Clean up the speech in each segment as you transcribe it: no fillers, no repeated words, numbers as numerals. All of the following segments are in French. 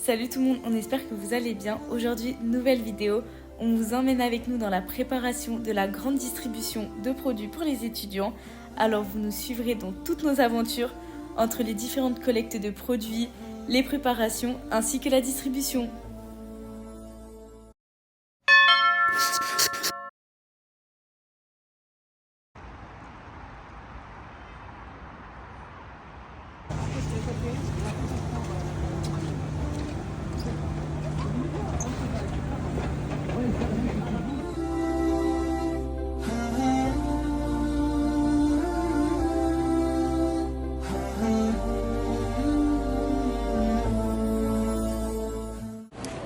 Salut tout le monde, on espère que vous allez bien. Aujourd'hui, nouvelle vidéo. On vous emmène avec nous dans la préparation de la grande distribution de produits pour les étudiants. Alors vous nous suivrez dans toutes nos aventures entre les différentes collectes de produits, les préparations ainsi que la distribution.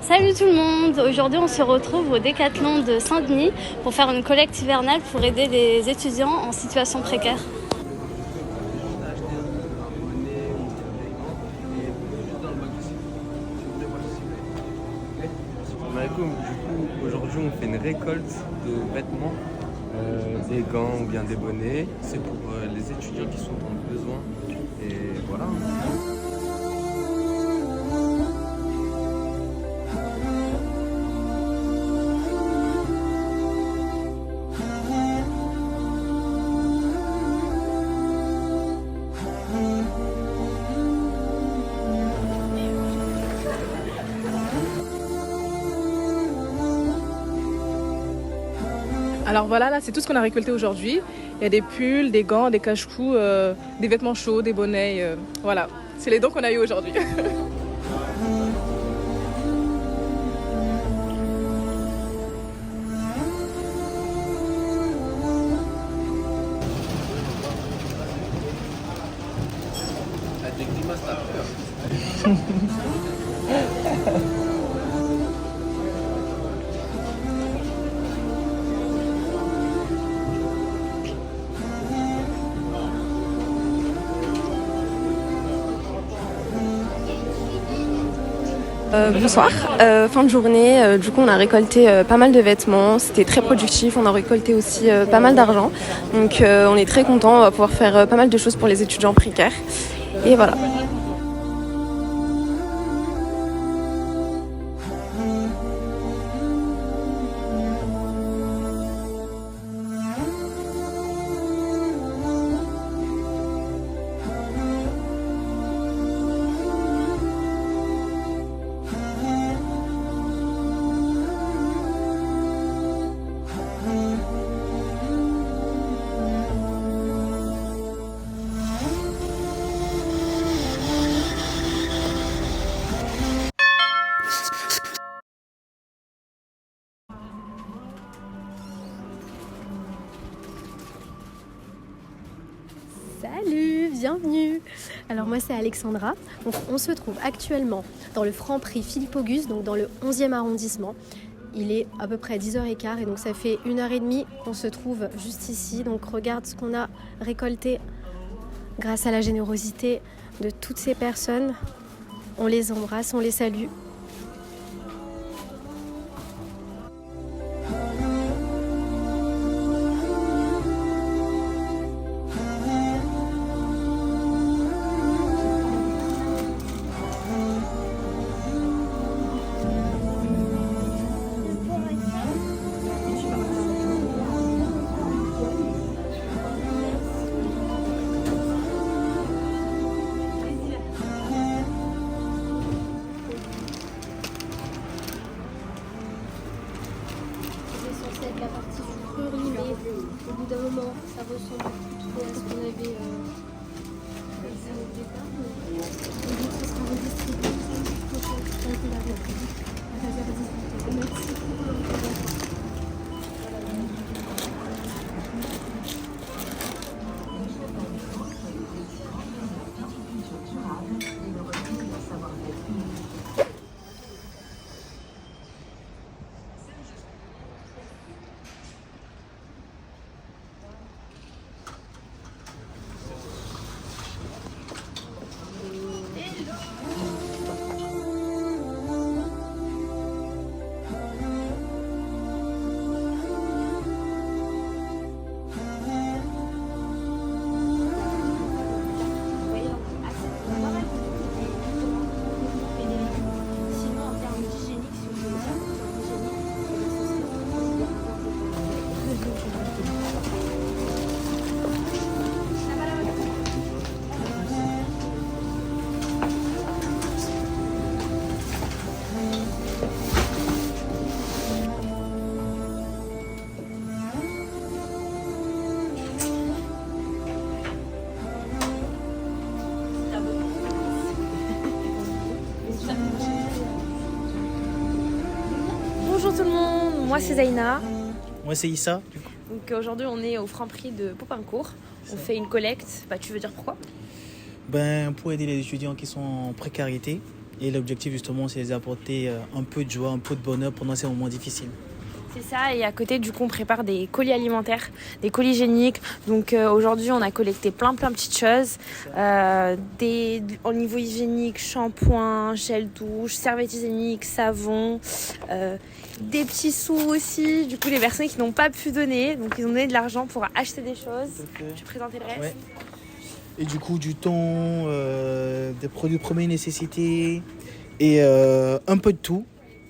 Salut tout le monde, aujourd'hui on se retrouve au Décathlon de Saint-Denis pour faire une collecte hivernale pour aider les étudiants en situation précaire. Du coup, aujourd'hui on fait une récolte de vêtements, des gants ou bien des bonnets. C'est pour les étudiants qui sont dans le besoin. Et voilà. Alors voilà, là c'est tout ce qu'on a récolté aujourd'hui. Il y a des pulls, des gants, des cache-cou, des vêtements chauds, des bonnets. Voilà, c'est les dons qu'on a eu aujourd'hui. Bonsoir, fin de journée, du coup on a récolté pas mal de vêtements, c'était très productif, on a récolté aussi pas mal d'argent, donc on est très contents, on va pouvoir faire pas mal de choses pour les étudiants précaires, et voilà. Salut, bienvenue. Alors moi c'est Alexandra. Donc, on se trouve actuellement dans le Franprix Philippe Auguste, donc dans le 11e arrondissement. Il est à peu près 10h15 et donc ça fait 1h30 qu'on se trouve juste ici. Donc regarde ce qu'on a récolté grâce à la générosité de toutes ces personnes. On les embrasse, on les salue. moi c'est Zaina. Moi c'est Issa. Donc aujourd'hui on est au Franprix de Popincourt. On fait une collecte. Tu veux dire pourquoi? Pour aider les étudiants qui sont en précarité. Et l'objectif justement c'est de les apporter un peu de joie, un peu de bonheur pendant ces moments difficiles. C'est ça, et à côté du coup on prépare des colis alimentaires, des colis hygiéniques. Donc aujourd'hui on a collecté plein de petites choses. Au niveau hygiénique, shampoing, gel douche, serviettes hygiéniques, savon, des petits sous aussi. Du coup les personnes qui n'ont pas pu donner, donc ils ont donné de l'argent pour acheter des choses. Tu présenter le reste? Ouais. Et du coup du thon, des produits de première nécessité et un peu de tout.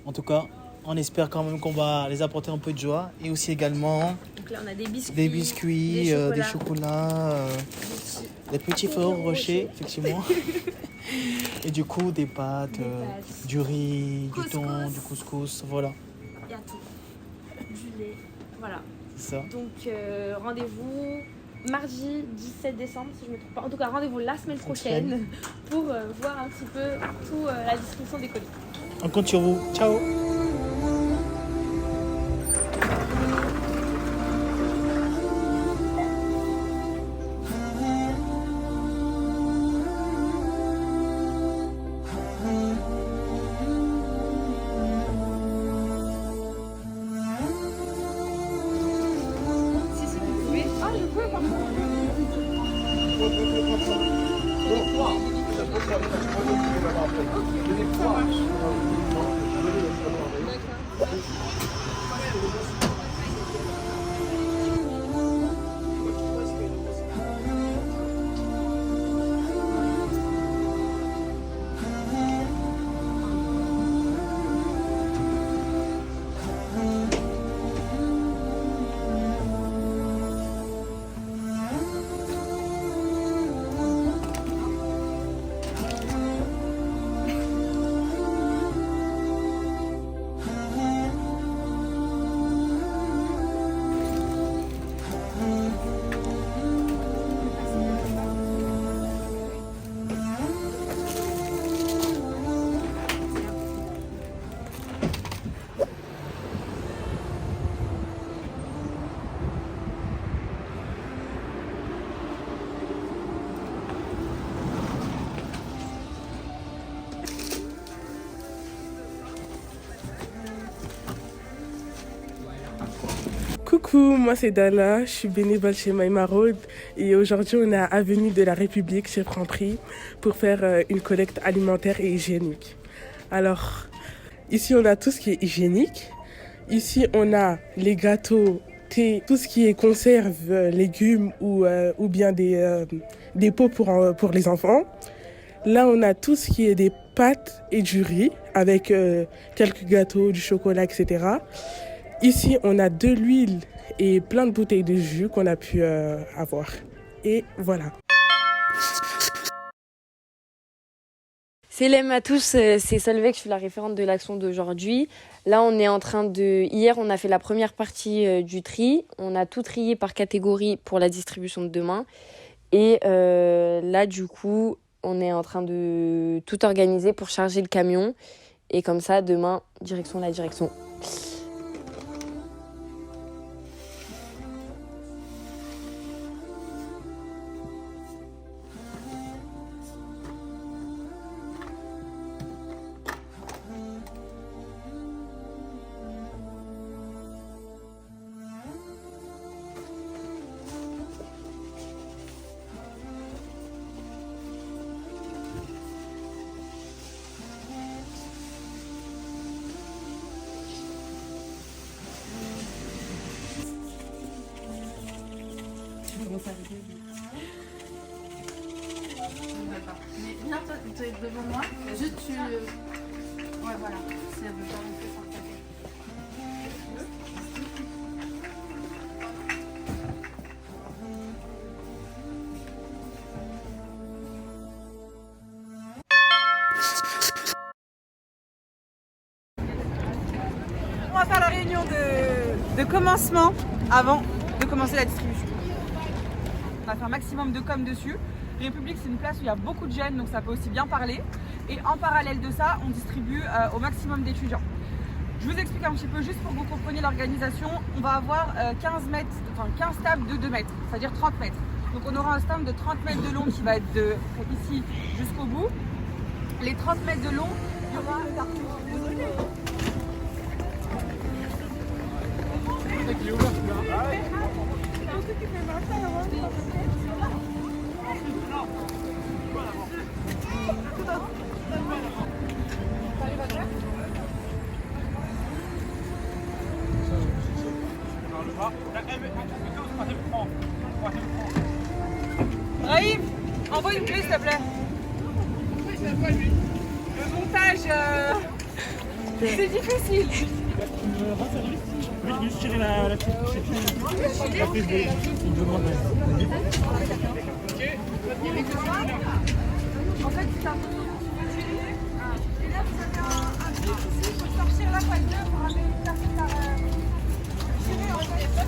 En tout cas, on espère quand même qu'on va les apporter un peu de joie. Et aussi également donc là on a des biscuits, des chocolats, des petits Ferrero Rocher, effectivement. Et du coup des pâtes, du riz, du thon, du couscous, voilà. Il y a tout. Du lait, voilà. C'est ça. Donc rendez-vous mardi 17 décembre si je ne me trompe pas. En tout cas rendez-vous la semaine prochaine pour voir un petit peu toute la distribution des colis. On compte sur vous. Ciao. Coucou, moi c'est Dana, je suis bénévole chez My Maraude et aujourd'hui on est à Avenue de la République chez Franprix pour faire une collecte alimentaire et hygiénique. Alors, ici on a tout ce qui est hygiénique, ici on a les gâteaux, thé, tout ce qui est conserve, légumes ou bien des pots pour les enfants. Là on a tout ce qui est des pâtes et du riz avec quelques gâteaux, du chocolat, etc. Ici, on a de l'huile et plein de bouteilles de jus qu'on a pu avoir. Et voilà. Salam à tous, c'est Solveig, je suis la référente de l'action d'aujourd'hui. Là, on est en train de... Hier, on a fait la première partie du tri. On a tout trié par catégorie pour la distribution de demain. Et là, du coup, on est en train de tout organiser pour charger le camion. Et comme ça, demain, direction la direction. Mais viens, toi, tu es devant moi. Juste tu. Ouais, voilà. Si elle veut pas rentrer sans le café. On va faire la réunion de commencement avant de commencer la distribution. On va faire un maximum de com dessus. République, c'est une place où il y a beaucoup de jeunes, donc ça peut aussi bien parler. Et en parallèle de ça, on distribue au maximum d'étudiants. Je vous explique un petit peu juste pour que vous compreniez l'organisation. On va avoir 15 tables de 2 mètres, c'est-à-dire 30 mètres. Donc on aura un stand de 30 mètres de long qui va être de ici jusqu'au bout. Les 30 mètres de long, il y aura Brahim, envoie une clé s'il te plaît. Le montage, c'est difficile. Oui, juste tirer la prise de En fait, c'est un peu tiré. Et là, vous avez un petit souci, il faut sortir la pointe pour amener une personne par tirer en fait.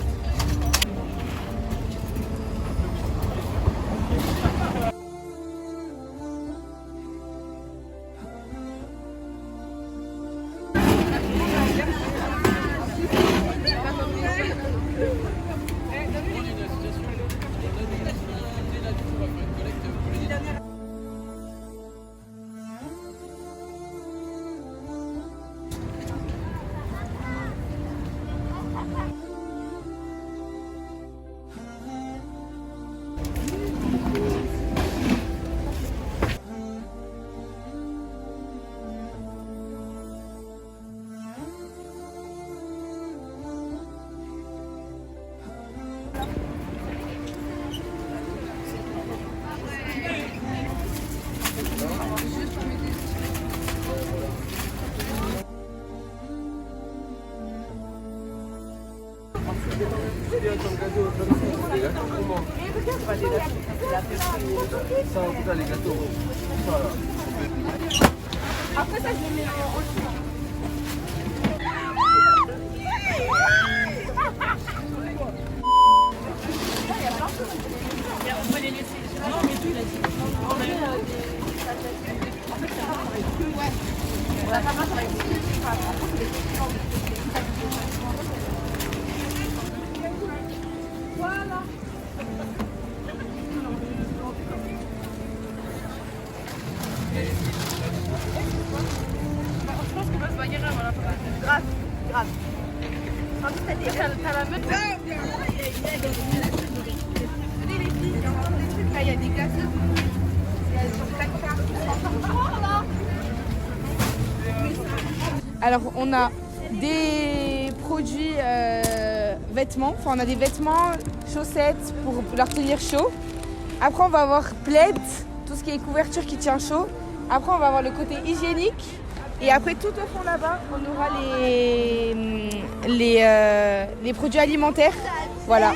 Après ça, je le mets en dessous. On peut les laisser. Non, mais tout, il a dit. En fait, ça va avec deux. Ouais. Ça va avec deux. Voilà. Je pense qu'on va se bagarrer, voilà. Grave, grave. En plus, t'as la même. Venez les filles, il y a encore des trucs là, il y a des glaçons. Alors on a des produits vêtements, enfin on a des vêtements, chaussettes pour leur tenir chaud. Après on va avoir plaid, tout ce qui est couverture qui tient chaud. Après on va avoir le côté hygiénique. Et après tout au fond là-bas, on aura les produits alimentaires. Voilà.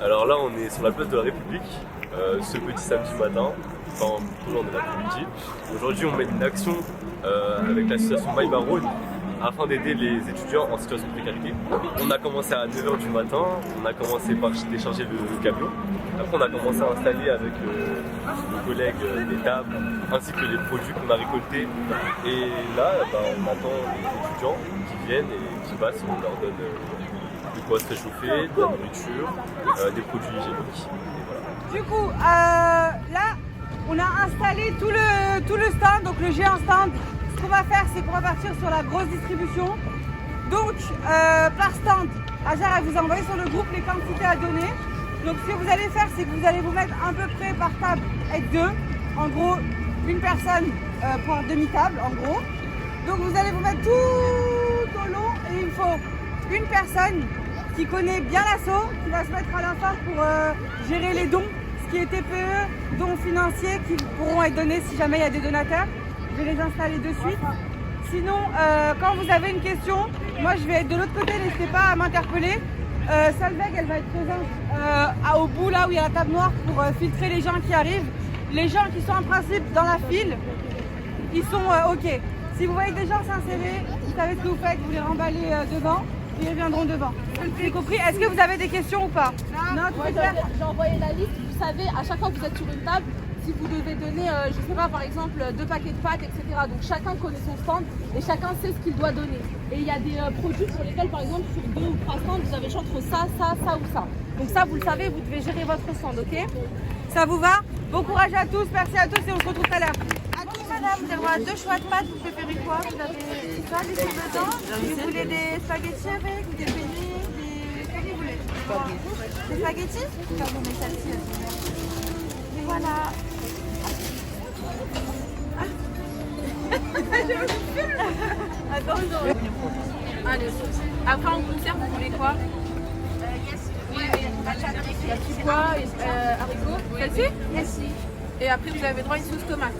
Alors là on est sur la place de la République, ce petit samedi matin, enfin toujours de l'après-midi. Aujourd'hui on mène une action avec l'association My Road afin d'aider les étudiants en situation de précarité. On a commencé à 9h du matin, on a commencé par décharger le camion. Après on a commencé à installer avec nos collègues des tables ainsi que les produits qu'on a récoltés. Et là on attend les étudiants qui viennent et qui passent, on leur donne de quoi se réchauffer, de la nourriture, des produits hygiéniques. Voilà. Du coup, là, on a installé tout le stand, donc le géant stand. Ce qu'on va faire, c'est qu'on va partir sur la grosse distribution. Donc, par stand, Hajar, elle vous a envoyé sur le groupe les quantités à donner. Donc, ce que vous allez faire, c'est que vous allez vous mettre à peu près par table avec deux. En gros, une personne pour demi-table, en gros. Donc, vous allez vous mettre tout au long et il faut une personne qui connaît bien l'assaut, qui va se mettre à la fin pour gérer les dons, ce qui est TPE, dons financiers qui pourront être donnés si jamais il y a des donateurs. Je vais les installer de suite. Sinon, quand vous avez une question, moi je vais être de l'autre côté, n'hésitez pas à m'interpeller. Solveig, elle va être présente au bout là où il y a la table noire pour filtrer les gens qui arrivent. Les gens qui sont en principe dans la file, ils sont OK. Si vous voyez des gens s'insérer, vous savez ce que vous faites, vous les remballez devant et ils reviendront devant. J'ai compris. Est-ce que vous avez des questions ou pas? Non, j'ai envoyé la liste. Vous savez, à chaque fois que vous êtes sur une table, si vous devez donner, je sais pas, par exemple, 2 paquets de pâtes, etc. Donc chacun connaît son stand et chacun sait ce qu'il doit donner. Et il y a des produits sur lesquels, par exemple, sur 2 ou 3 stands, vous avez le choix entre ça, ça, ça ou ça. Donc ça, vous le savez, vous devez gérer votre stand, OK? Ça vous va? Bon courage à tous, merci à tous et on se retrouve tout à l'heure. À qui, madame? Vous avez le droit à 2 choix de pâtes, vous préférez quoi? Vous avez ça, des choses dedans? Vous voulez des spaghettis avec, des beignets, qu'est-ce que vous voulez? Des spaghettis? Je vais vous mettre celle-ci. Et voilà. Attends, allez, après en concert, vous voulez quoi? Oui, la petite pois, haricots, celle-ci? Merci. Et après, vous avez droit à une sauce tomate.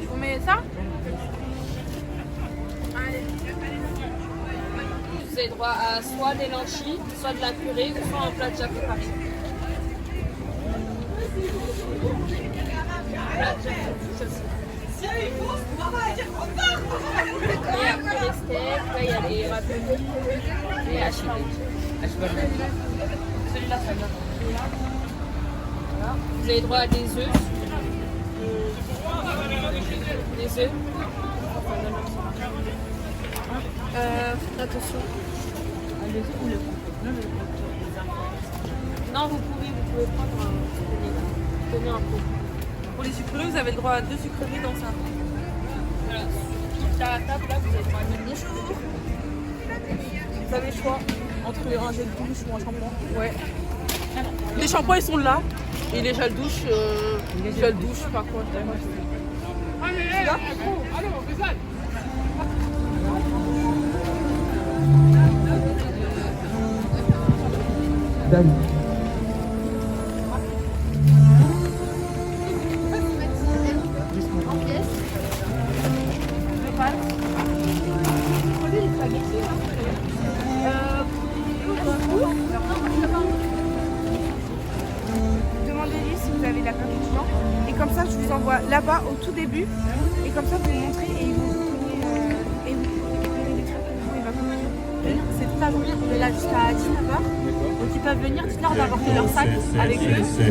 Je vous mets ça? Allez. Vous avez droit à soit des lentilles, soit de la purée, ou soit un plat déjà préparé. Et après les steaks, là il y a les raviolis et hachis. Celui-là, ça vient. Voilà. Vous avez droit à des œufs. Des œufs. Attention. Les œufs ou le non, vous pouvez prendre un. Tenez un pot. Pour les sucreries, vous avez le droit à 2 sucreries dans ça. Voilà. Toute la table là, vous avez le droit à 2. Bonjour. Vous avez le choix entre un gel douche ou un shampoing. Ouais. Les shampoings ils sont là. Et les gels douche, je sais pas quoi. Allez, là. Allez, on fait ça. Dan. Demandez-lui si vous avez la carte étudiant. Et comme ça, je vous envoie là-bas au tout début. Et comme ça, vous lui montrez et ils vont vous donner et vous récupérer les trucs. Il va venir. C'est toute la journée, on est là jusqu'à 19h. Donc ils peuvent venir, dites-leur d'apporter leur sac avec eux.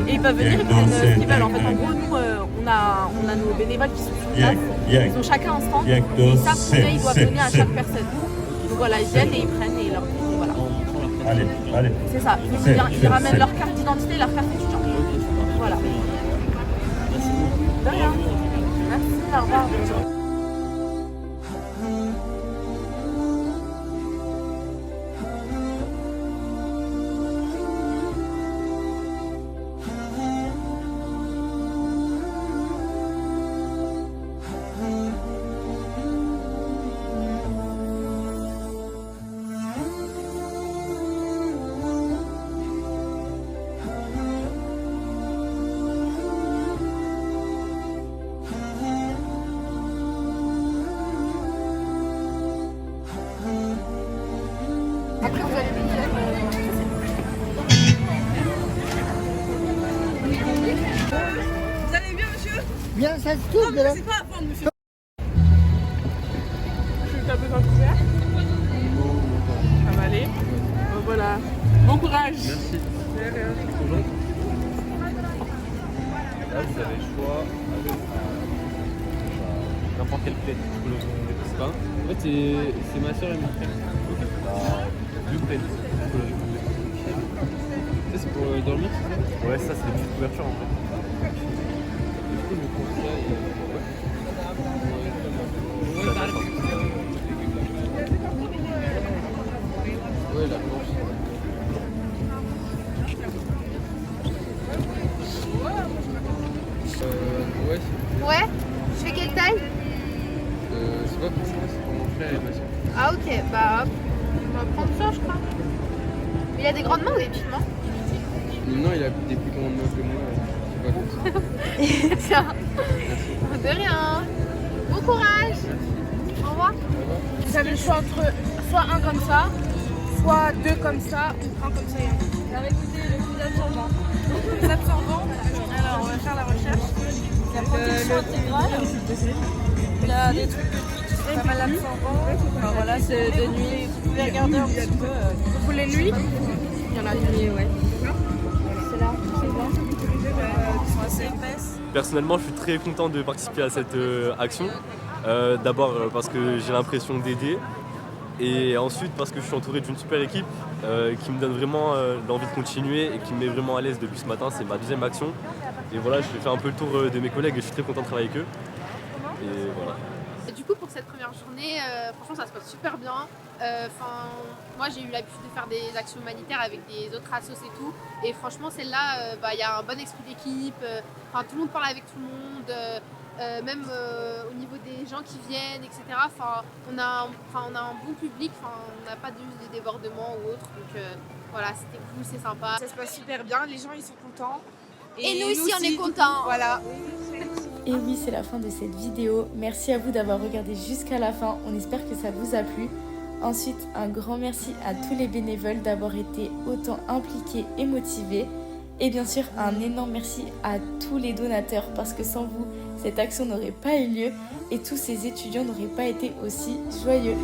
Et ils peuvent venir, ils prennent ce qu'ils veulent. En fait, en gros, nous, on a nos bénévoles qui sont sur place. Ils ont chacun un stand. Et ils savent combien ils doivent donner à chaque personne. Donc voilà, ils viennent et ils prennent et ils leur disent voilà. Allez, allez. C'est ça. Ils ramènent leur carte d'identité et leur carte étudiante. Voilà. De rien. Merci, au revoir. Vous allez bien, monsieur? Bien, ça se tourne. Non, mais c'est pas à prendre, monsieur. Tu as besoin de couvert? Ça va aller. Voilà. Bon courage. Merci. Là, vous avez le choix avec n'importe quelle plaide. C'est pas. En fait, c'est ma soeur et mon frère. Deux plaides. Ça, c'est pour dormir, c'est ça? Ouais, ça, c'est des petites couvertures en fait. Du coup, le couvert, ouais, la planche. Ouais, je fais quelle taille? C'est pas pour moi, c'est pour mon frère et ma soeur. Ah ok, bah hop, on va prendre ça je crois. Mais il y a des grandes mains ou des petites mains? Non, il a des plus grandes mains que moi. Tiens, de rien. Bon courage. Au revoir. Vous avez le choix entre soit un comme ça, soit deux comme ça, ou un comme ça et un. Alors écoutez, le plus absorbant. Le plus absorbant, alors on va faire la recherche. La protection intégrale. Il y a des trucs de nuit qui sont pas mal absorbants. Enfin, voilà, c'est de nuit. Vous pouvez regarder un petit peu. Vous les nuits. Il y en a de nuit, ouais. C'est là, c'est bon. Ils sont assez épaisses. Personnellement, je suis très content de participer à cette action. D'abord parce que j'ai l'impression d'aider. Et ensuite parce que je suis entouré d'une super équipe qui me donne vraiment l'envie de continuer et qui me met vraiment à l'aise depuis ce matin. C'est ma deuxième action. Et voilà, je vais faire un peu le tour de mes collègues et je suis très content de travailler avec eux. Et voilà. Et du coup, pour cette première journée, franchement, ça se passe super bien. Moi, j'ai eu l'habitude de faire des actions humanitaires avec des autres assos et tout. Et franchement, celle-là, il y a un bon esprit d'équipe. Tout le monde parle avec tout le monde. Même au niveau des gens qui viennent, etc. On a un bon public. On n'a pas de débordement ou autre. Donc voilà, c'était cool, c'est sympa. Ça se passe super bien. Les gens, ils sont contents. Et nous aussi, on est contents. Voilà. Et oui, c'est la fin de cette vidéo. Merci à vous d'avoir regardé jusqu'à la fin. On espère que ça vous a plu. Ensuite, un grand merci à tous les bénévoles d'avoir été autant impliqués et motivés. Et bien sûr, un énorme merci à tous les donateurs parce que sans vous, cette action n'aurait pas eu lieu et tous ces étudiants n'auraient pas été aussi joyeux.